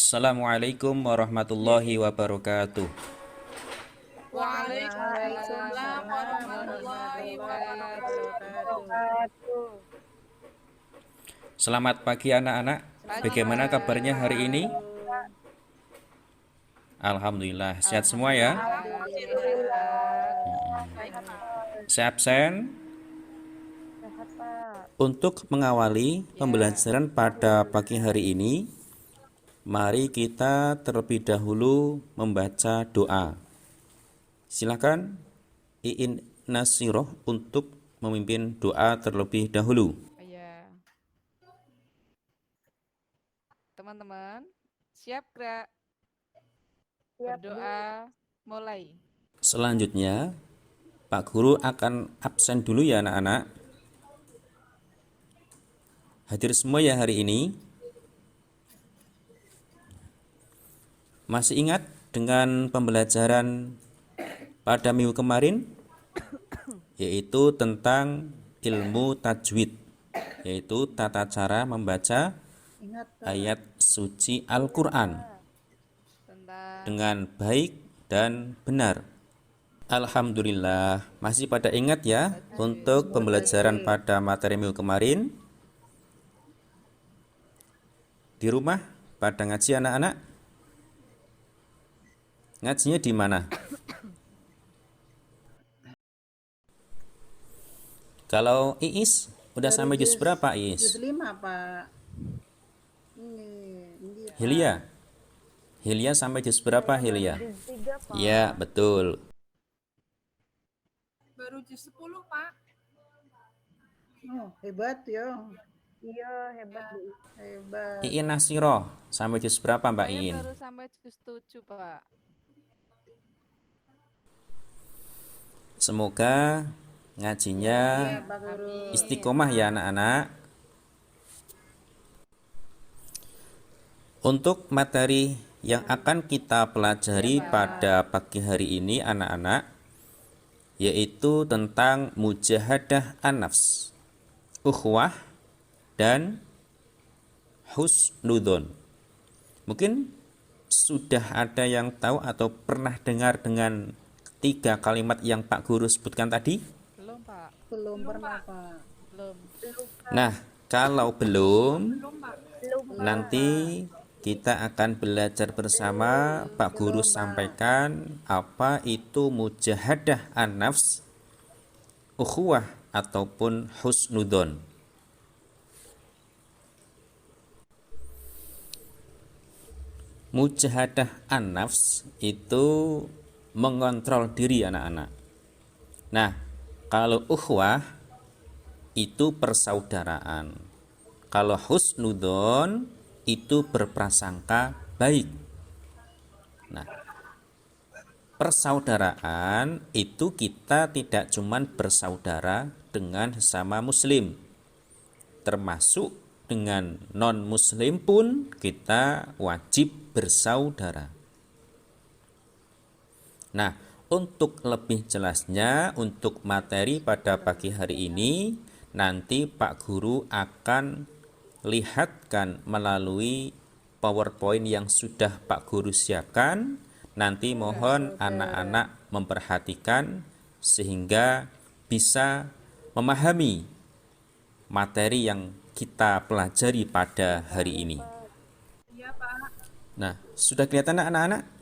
Assalamualaikum warahmatullahi wabarakatuh. Waalaikumsalam Waalaikumsalam warahmatullahi warahmatullahi wabarakatuh. wabarakatuh. Selamat pagi anak-anak. Pagi, Bagaimana kabarnya Pak. hari ini? Assalamualaikum. Alhamdulillah sehat semua ya. Alhamdulillah sehat. Alhamdulillah. Baik, Pak. Saya absen Sehat, Pak. untuk mengawali Ya, pembelajaran pada pagi hari ini. Mari kita terlebih dahulu membaca doa. Silakan Iin Nasiroh untuk memimpin doa terlebih dahulu. ya. Teman-teman, siap gerak? Siap, Bu. Berdoa mulai. Selanjutnya, Pak Guru akan absen dulu ya anak-anak. Hadir semua ya hari ini. Masih ingat dengan pembelajaran pada minggu kemarin? Yaitu tentang ilmu tajwid, yaitu tata cara membaca Ingat, Pak. ayat suci Al-Quran Tentang dengan baik dan benar. Alhamdulillah, masih pada ingat ya untuk pembelajaran pada materi minggu kemarin? Di rumah pada ngaji anak-anak? Ngajinya di mana? Kalau Iis udah Dari sampai juz berapa juz Iis? 5, Pak. Ini, Pak. Hilya sampai juz berapa Hilya? Juz 3, Pak. Ya, betul. baru juz 10, Pak. Oh, hebat ya. Iya, hebat, Bu. Hebat. Iin Nasiroh sampai juz berapa Mbak Saya Iin? baru sampai juz 7, Pak. Semoga ngajinya Iya, Pak Guru. istiqomah ya anak-anak. Untuk materi yang akan kita pelajari pada pagi hari ini anak-anak, yaitu tentang mujahadah an-nafs, ukhwah, dan husnudon. Mungkin sudah ada yang tahu atau pernah dengar dengan 3 kalimat yang Pak Guru sebutkan tadi? Belum, Pak. Belum pernah, Pak. Belum. Nah, kalau belum, Belum, Pak. nanti kita akan belajar bersama. Pak Guru sampaikan apa itu mujahadah an-nafs, ukhuwah ataupun husnudon. Mujahadah an-nafs itu mengontrol diri anak-anak. Nah, kalau ukhuwah itu persaudaraan. Kalau husnudon itu berprasangka baik. Nah, persaudaraan itu kita tidak cuma bersaudara dengan sesama muslim, termasuk dengan non-muslim pun kita wajib bersaudara. Nah, untuk lebih jelasnya, untuk materi pada pagi hari ini, nanti Pak Guru akan lihatkan melalui PowerPoint yang sudah Pak Guru siapkan. Nanti mohon anak-anak memperhatikan sehingga bisa memahami materi yang kita pelajari pada hari ini. Iya, Pak. Nah, sudah kelihatan anak-anak?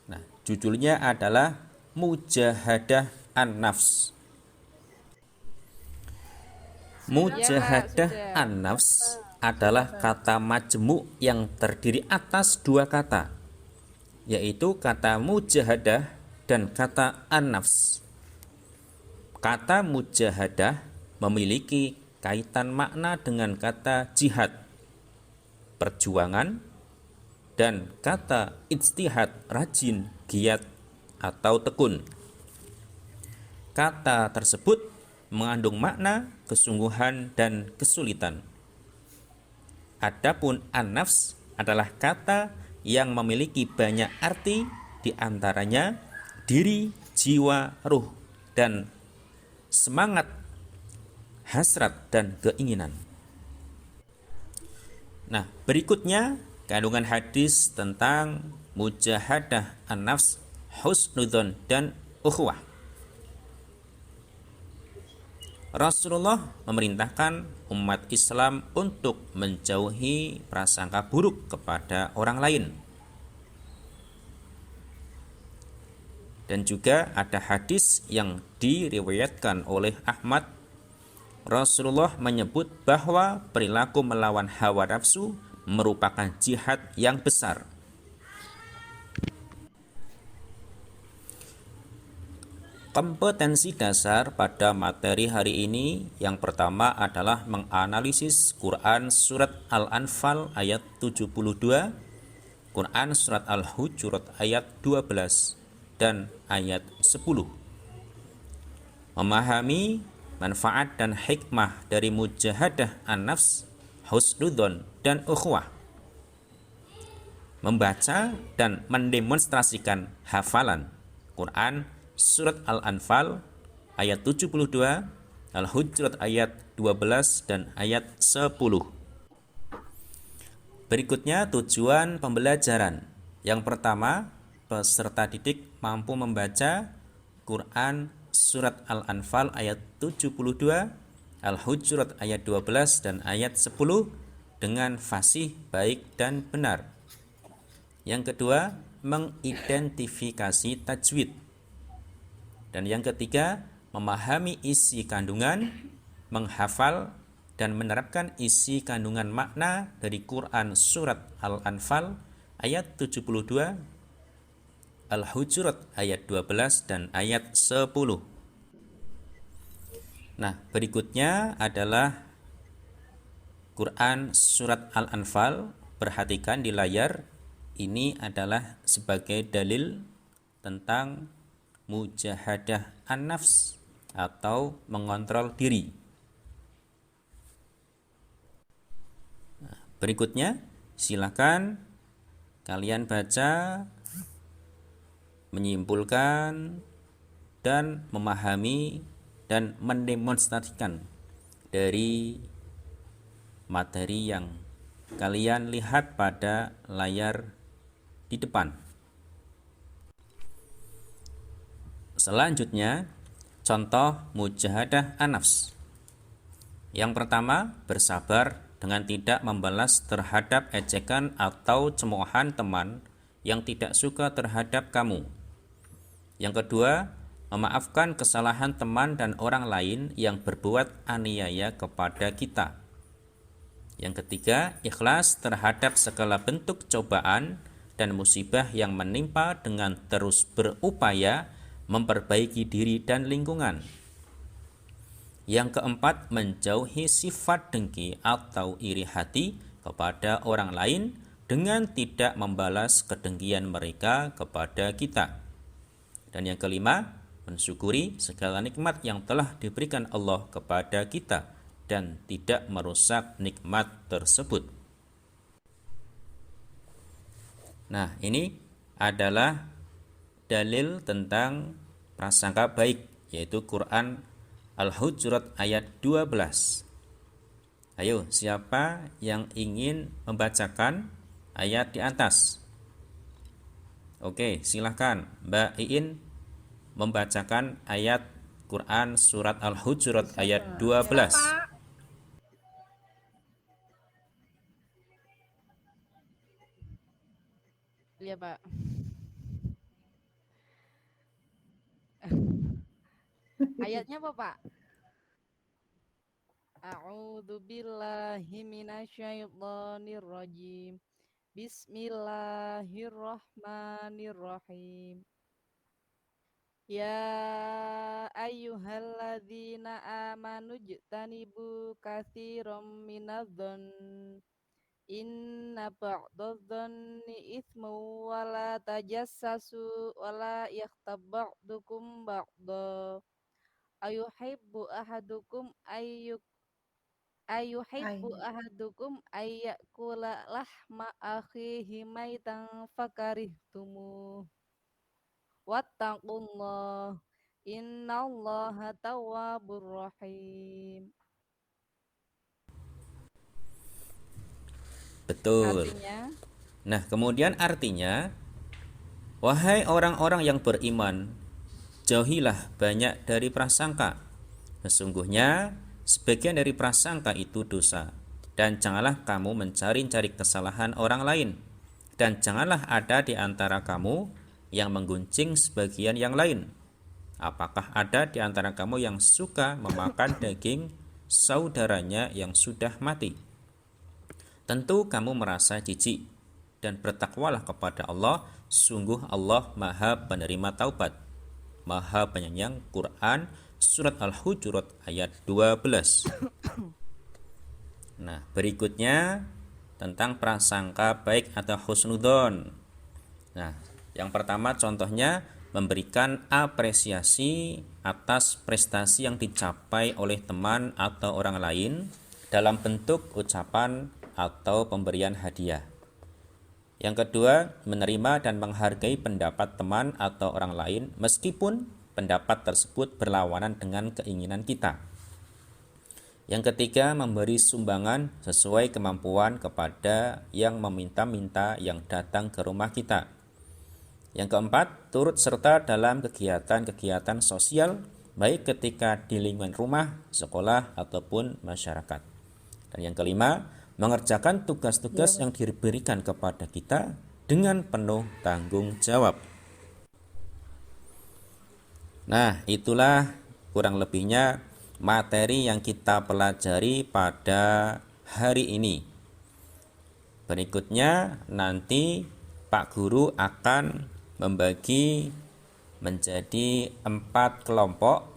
Nah, judulnya adalah Mujahadah an-nafs. Mujahadah sudah. an-nafs adalah kata majmu' yang terdiri atas 2 kata, yaitu kata mujahadah dan kata an-nafs. Kata mujahadah memiliki kaitan makna dengan kata jihad, perjuangan, dan kata ijtihad, rajin, giat, atau tekun. Kata tersebut mengandung makna kesungguhan dan kesulitan. Adapun an-nafs adalah kata yang memiliki banyak arti, di antaranya diri, jiwa, ruh, dan semangat, hasrat, dan keinginan. Nah, berikutnya kandungan hadis tentang mujahadah an-nafs, husnudzon dan ukhuwah. Rasulullah memerintahkan umat Islam untuk menjauhi prasangka buruk kepada orang lain. Dan juga ada hadis yang diriwayatkan oleh Ahmad. Rasulullah menyebut bahwa perilaku melawan hawa nafsu merupakan jihad yang besar. Kompetensi dasar pada materi hari ini yang pertama adalah menganalisis Quran Surat Al-Anfal ayat 72, Quran Surat Al-Hujurat ayat 12 dan ayat 10. Memahami manfaat dan hikmah dari mujahadah an-nafs, husnudzon dan ukhuwah. Membaca dan mendemonstrasikan hafalan Quran Surat Al-Anfal ayat 72, Al-Hujurat ayat 12 dan ayat 10. Berikutnya tujuan pembelajaran. Yang pertama, peserta didik mampu membaca Quran Surat Al-Anfal ayat 72, Al-Hujurat ayat 12 dan ayat 10 dengan fasih, baik dan benar. Yang kedua, mengidentifikasi tajwid. Dan yang ketiga, memahami isi kandungan, menghafal, dan menerapkan isi kandungan makna dari Quran Surat Al-Anfal ayat 72, Al-Hujurat ayat 12, dan ayat 10. Nah, berikutnya adalah Quran Surat Al-Anfal. Perhatikan di layar, ini adalah sebagai dalil tentang mujahadah an-nafs atau mengontrol diri. Nah, berikutnya silakan kalian baca, menyimpulkan dan memahami dan mendemonstrasikan dari materi yang kalian lihat pada layar di depan. Selanjutnya, contoh mujahadah an-nafs. Yang pertama, bersabar dengan tidak membalas terhadap ejekan atau cemoohan teman yang tidak suka terhadap kamu. Yang kedua, memaafkan kesalahan teman dan orang lain yang berbuat aniaya kepada kita. Yang ketiga, ikhlas terhadap segala bentuk cobaan dan musibah yang menimpa dengan terus berupaya memperbaiki diri dan lingkungan. Yang keempat, menjauhi sifat dengki atau iri hati kepada orang lain dengan tidak membalas kedengkian mereka kepada kita. Dan yang kelima, mensyukuri segala nikmat yang telah diberikan Allah kepada kita dan tidak merusak nikmat tersebut. Nah, ini adalah dalil tentang prasangka baik, yaitu Quran Al-Hujurat ayat 12. Ayo, siapa yang ingin membacakan ayat di atas? Oke, silahkan Mbak Iin membacakan ayat Quran surat Al-Hujurat ayat 12. Pak. Iya, Pak. Ayatnya apa, Pak? A'udzu billahi minasyaitonir rajim. Bismillahirrahmanirrahim. Ya ayyuhalladzina amanu jtanibu katsiran minadh-dhonn inna ba'dadh-dhonni itsmu wa la tajassasu wa la yaghtab ba'dukum ba'dha ayuhibbu ahadukum Ay, ahadukum ayyakula lahma akhihi maitan fakarihtumuh wattaqullah innallaha tawwabur rahim. Betul. Artinya, Nah, kemudian artinya, wahai orang-orang yang beriman, jauhilah banyak dari prasangka. Sesungguhnya sebagian dari prasangka itu dosa. Dan janganlah kamu mencari-cari kesalahan orang lain. Dan janganlah ada di antara kamu yang menggunjing sebagian yang lain. Apakah ada di antara kamu yang suka memakan daging saudaranya yang sudah mati? Tentu kamu merasa jijik, dan bertakwalah kepada Allah. Sungguh Allah Maha Penerima Taubat, Maha Penyayang. Quran Surat Al-Hujurat ayat 12. Nah, berikutnya tentang prasangka baik atau husnudzon. Nah, yang pertama contohnya memberikan apresiasi atas prestasi yang dicapai oleh teman atau orang lain dalam bentuk ucapan atau pemberian hadiah. Yang kedua, menerima dan menghargai pendapat teman atau orang lain meskipun pendapat tersebut berlawanan dengan keinginan kita. Yang ketiga, memberi sumbangan sesuai kemampuan kepada yang meminta-minta yang datang ke rumah kita. Yang keempat, turut serta dalam kegiatan-kegiatan sosial, baik ketika di lingkungan rumah, sekolah, ataupun masyarakat. Dan yang kelima, mengerjakan tugas-tugas yang diberikan kepada kita dengan penuh tanggung jawab. Nah, itulah kurang lebihnya materi yang kita pelajari pada hari ini. Berikutnya nanti Pak Guru akan membagi menjadi 4 kelompok.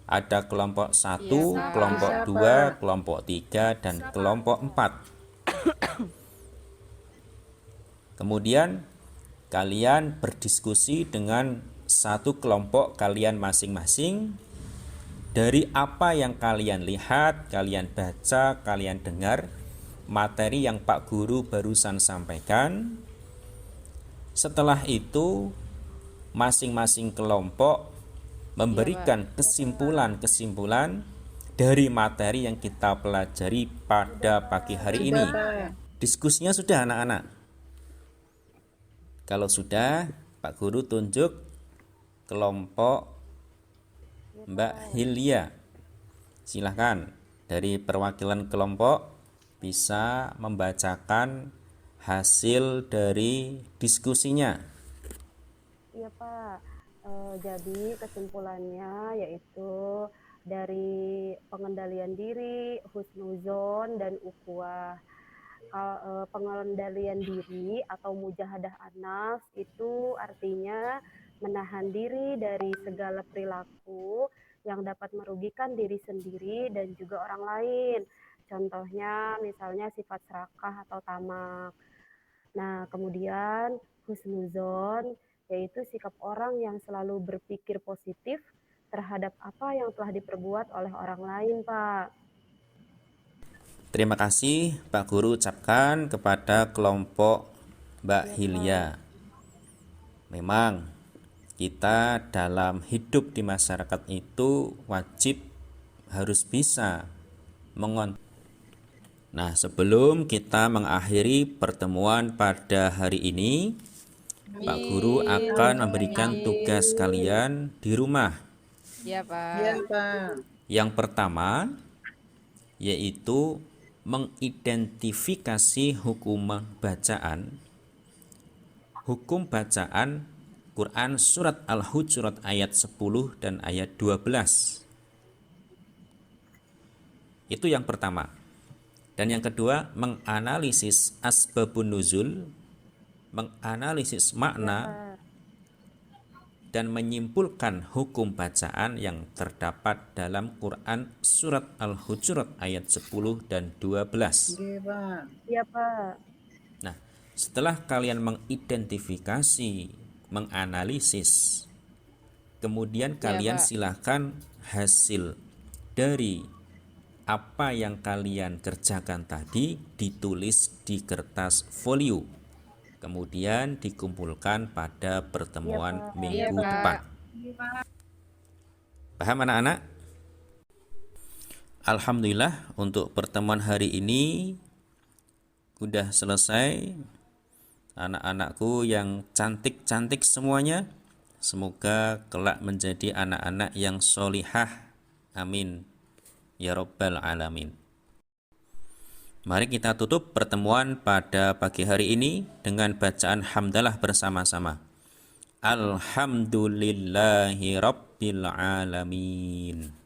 Ada kelompok 1, Iya, Pak. kelompok Bisa, 2, Pak. kelompok 3, dan kelompok 4. Kemudian kalian berdiskusi dengan satu kelompok kalian masing-masing dari apa yang kalian lihat, kalian baca, kalian dengar, materi yang Pak Guru barusan sampaikan. Setelah itu masing-masing kelompok memberikan kesimpulan-kesimpulan dari materi yang kita pelajari pada pagi hari ini. Diskusinya sudah anak-anak? Kalau sudah, Pak Guru tunjuk kelompok Mbak Hilya. Silahkan dari perwakilan kelompok bisa membacakan hasil dari diskusinya. Iya Pak, jadi kesimpulannya yaitu dari pengendalian diri, husnuzon, dan ukhuwah. Pengendalian diri atau mujahadah an-nafs itu artinya menahan diri dari segala perilaku yang dapat merugikan diri sendiri dan juga orang lain. Contohnya misalnya sifat serakah atau tamak. Nah, kemudian husnuzon yaitu sikap orang yang selalu berpikir positif terhadap apa yang telah diperbuat oleh orang lain, Pak. Terima kasih Pak Guru ucapkan kepada kelompok Mbak Hilya. Memang kita dalam hidup di masyarakat itu wajib harus bisa mengontrol. Nah, sebelum kita mengakhiri pertemuan pada hari ini, Pak Guru akan memberikan tugas kalian di rumah. Iya, Pak. Iya, Pak. Yang pertama yaitu mengidentifikasi hukum bacaan. Hukum bacaan Quran Surat Al-Hujurat ayat 10 dan ayat 12. Itu yang pertama. Dan yang kedua, menganalisis asbabun nuzul, menganalisis makna dan menyimpulkan hukum bacaan yang terdapat dalam Quran Surat Al-Hujurat ayat 10 dan 12. Iya, Pak. Iya, Pak. Nah, setelah kalian mengidentifikasi, menganalisis, kemudian kalian Pak. silahkan hasil dari apa yang kalian kerjakan tadi ditulis di kertas folio, kemudian dikumpulkan pada pertemuan minggu Iya, Pak. depan. Paham anak-anak? Alhamdulillah untuk pertemuan hari ini udah selesai. Anak-anakku yang cantik-cantik semuanya, semoga kelak menjadi anak-anak yang solihah. Amin ya rabbal alamin. Mari kita tutup pertemuan pada pagi hari ini dengan bacaan hamdalah bersama-sama. Alhamdulillahi rabbil alamin.